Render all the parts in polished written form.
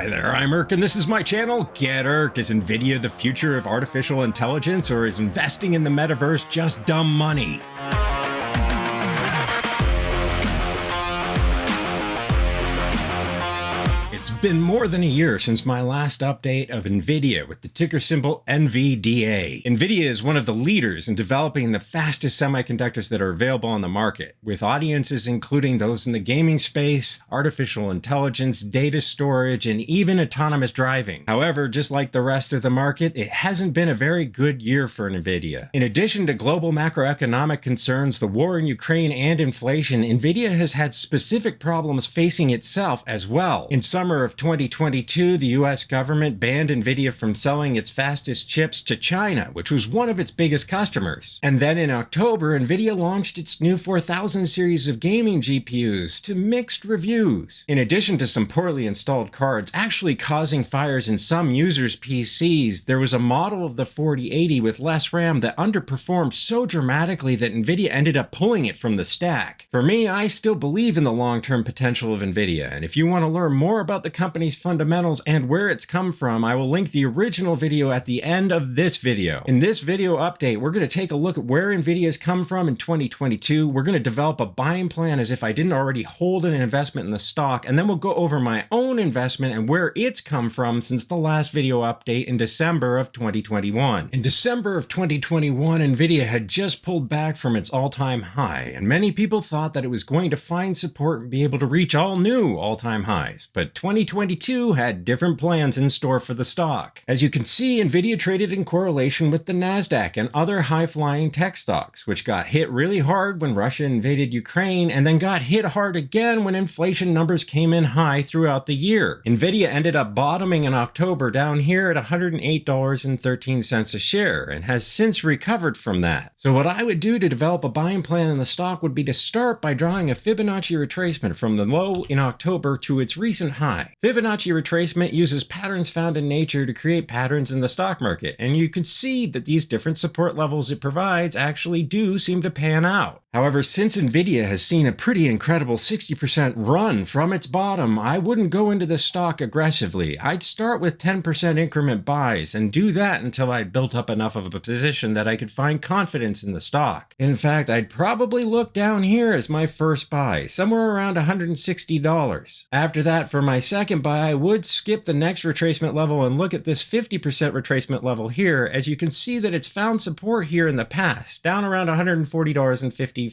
Hi there, I'm Irk, and this is my channel, Get Irked. Is Nvidia the future of artificial intelligence, or is investing in the metaverse just dumb money? It's been more than a year since my last update of Nvidia with the ticker symbol NVDA. Nvidia is one of the leaders in developing the fastest semiconductors that are available on the market, with audiences including those in the gaming space, artificial intelligence, data storage, and even autonomous driving. However, just like the rest of the market, it hasn't been a very good year for Nvidia. In addition to global macroeconomic concerns, the war in Ukraine, and inflation, Nvidia has had specific problems facing itself as well. In summer of 2022, the US government banned Nvidia from selling its fastest chips to China, which was one of its biggest customers. And then in October, Nvidia launched its new 4000 series of gaming GPUs to mixed reviews. In addition to some poorly installed cards actually causing fires in some users' PCs, there was a model of the 4080 with less RAM that underperformed so dramatically that Nvidia ended up pulling it from the stack. For me, I still believe in the long-term potential of Nvidia, and if you want to learn more about the company's fundamentals and where it's come from, I will link the original video at the end of this video. In this video update, we're going to take a look at where Nvidia has come from in 2022. We're going to develop a buying plan as if I didn't already hold an investment in the stock, and then we'll go over my own investment and where it's come from since the last video update in December of 2021. In December of 2021, Nvidia had just pulled back from its all-time high, and many people thought that it was going to find support and be able to reach all new all-time highs, but 2022 had different plans in store for the stock. As you can see, Nvidia traded in correlation with the Nasdaq and other high-flying tech stocks, which got hit really hard when Russia invaded Ukraine and then got hit hard again when inflation numbers came in high throughout the year. Nvidia ended up bottoming in October down here at $108.13 a share and has since recovered from that. So what I would do to develop a buying plan in the stock would be to start by drawing a Fibonacci retracement from the low in October to its recent high. Fibonacci retracement uses patterns found in nature to create patterns in the stock market, and you can see that these different support levels it provides actually do seem to pan out. However, since Nvidia has seen a pretty incredible 60% run from its bottom, I wouldn't go into the stock aggressively. I'd start with 10% increment buys and do that until I'd built up enough of a position that I could find confidence in the stock. In fact, I'd probably look down here as my first buy, somewhere around $160. After that, for my second buy, I would skip the next retracement level and look at this 50% retracement level here, as you can see that it's found support here in the past, down around $140.50.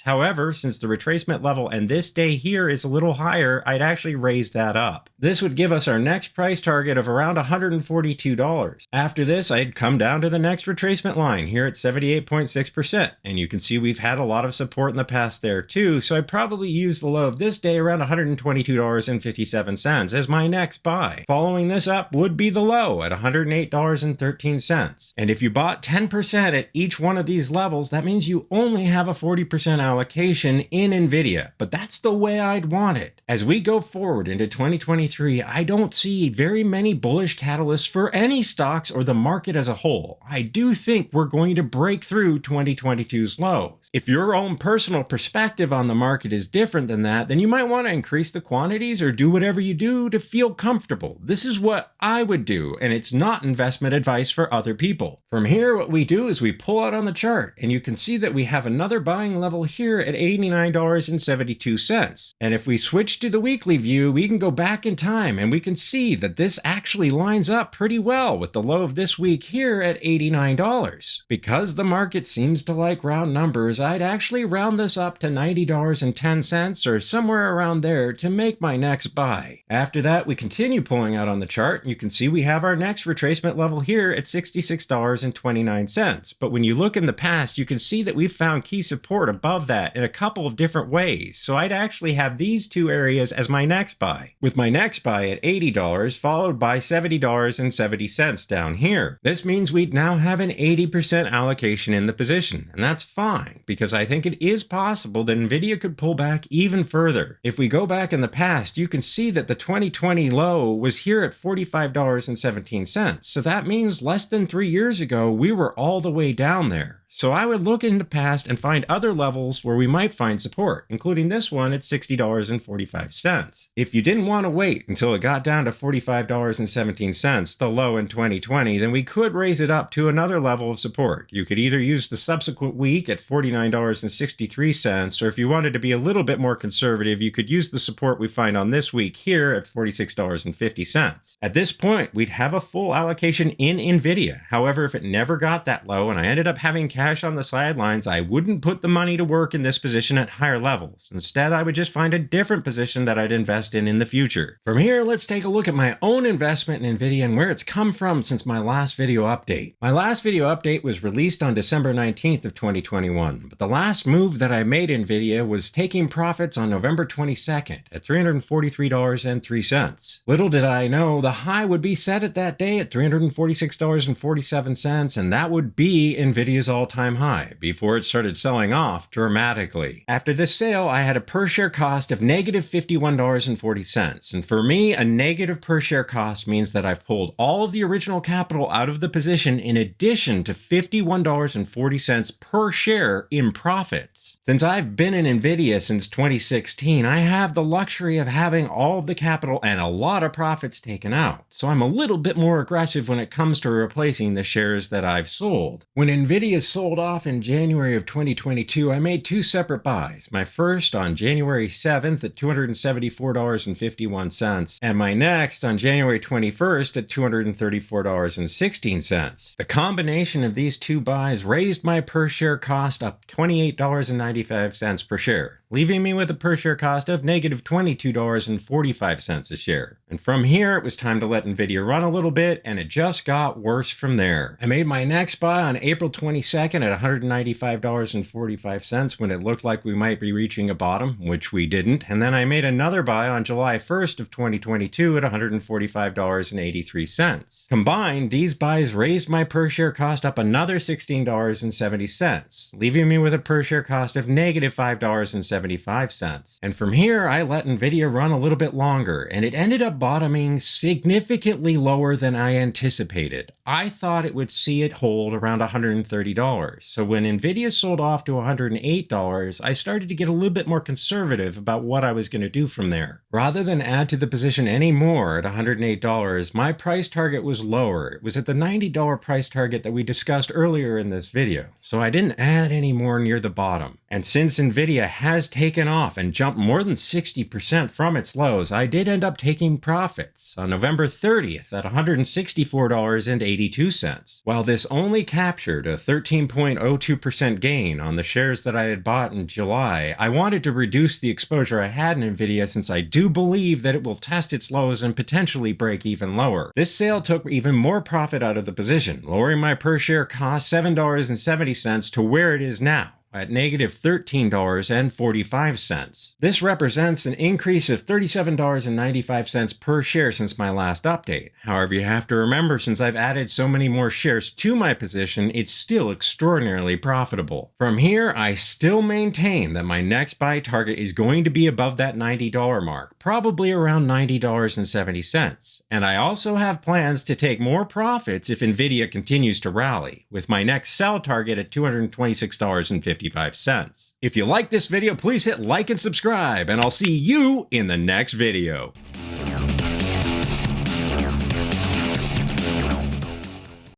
However, since the retracement level and this day here is a little higher, I'd actually raise that up. This would give us our next price target of around $142. After this, I'd come down to the next retracement line here at 78.6%, and you can see we've had a lot of support in the past there too, so I'd probably use the low of this day around $122.57 as my next buy. Following this up would be the low at $108.13. And if you bought 10% at each one of these levels, that means you only have a 40% allocation in Nvidia, but that's the way I'd want it. As we go forward into 2023, I don't see very many bullish catalysts for any stocks or the market as a whole. I do think we're going to break through 2022's lows. If your own personal perspective on the market is different than that, then you might want to increase the quantities or do whatever you do to feel comfortable. This is what I would do, and it's not investment advice for other people. From here, what we do is we pull out on the chart, and you can see that we have another buying level here at $89.72. And if we switch to the weekly view, we can go back in time and we can see that this actually lines up pretty well with the low of this week here at $89. Because the market seems to like round numbers, I'd actually round this up to $90.10 or somewhere around there to make my next buy. After that, we continue pulling out on the chart. You can see we have our next retracement level here at $66.29. But when you look in the past, you can see that we've found key support above that in a couple of different ways. So I'd actually have these two areas as my next buy, with my next buy at $80 followed by $70.70 down here. This means we'd now have an 80% allocation in the position, and that's fine because I think it is possible that Nvidia could pull back even further. If we go back in the past, you can see that the 2020 low was here at $45.17. So that means less than 3 years ago, we were all the way down there. So I would look into past and find other levels where we might find support, including this one at $60.45. If you didn't want to wait until it got down to $45.17, the low in 2020, then we could raise it up to another level of support. You could either use the subsequent week at $49.63, or if you wanted to be a little bit more conservative, you could use the support we find on this week here at $46.50. At this point, we'd have a full allocation in Nvidia. However, if it never got that low and I ended up having cash on the sidelines, I wouldn't put the money to work in this position at higher levels. Instead, I would just find a different position that I'd invest in the future. From here, let's take a look at my own investment in Nvidia and where it's come from since my last video update. My last video update was released on December 19th of 2021, but the last move that I made in Nvidia was taking profits on November 22nd at $343.03. Little did I know the high would be set at that day at $346.47, and that would be Nvidia's all-time high before it started selling off dramatically. After this sale, I had a per share cost of negative $51.40, and for me, a negative per share cost means that I've pulled all of the original capital out of the position in addition to $51.40 per share in profits. Since I've been in Nvidia since 2016, I have the luxury of having all of the capital and a lot of profits taken out, so I'm a little bit more aggressive when it comes to replacing the shares that I've sold. When Nvidia sold off in January of 2022, I made two separate buys. My first on January 7th at $274.51, and my next on January 21st at $234.16. The combination of these two buys raised my per share cost up $28.95 per share, leaving me with a per share cost of negative $22.45 a share. And from here, it was time to let Nvidia run a little bit, and it just got worse from there. I made my next buy on April 22nd at $195.45 when it looked like we might be reaching a bottom, which we didn't. And then I made another buy on July 1st of 2022 at $145.83. Combined, these buys raised my per share cost up another $16.70, leaving me with a per share cost of negative $5.75. And from here, I let Nvidia run a little bit longer, and it ended up bottoming significantly lower than I anticipated. I thought it would see it hold around $130. So when Nvidia sold off to $108, I started to get a little bit more conservative about what I was going to do from there. Rather than add to the position anymore at $108, my price target was lower. It was at the $90 price target that we discussed earlier in this video. So I didn't add any more near the bottom. And since Nvidia has taken off and jumped more than 60% from its lows, I did end up taking profits on November 30th at $164.82. While this only captured a 13.02% gain on the shares that I had bought in July, I wanted to reduce the exposure I had in Nvidia since I do believe that it will test its lows and potentially break even lower. This sale took even more profit out of the position, lowering my per share cost $7.70 to where it is now, at negative $13.45. This represents an increase of $37.95 per share since my last update. However, you have to remember, since I've added so many more shares to my position, it's still extraordinarily profitable. From here, I still maintain that my next buy target is going to be above that $90 mark, probably around $90.70. And I also have plans to take more profits if Nvidia continues to rally, with my next sell target at $226.50. If you like this video, please hit like and subscribe, and I'll see you in the next video.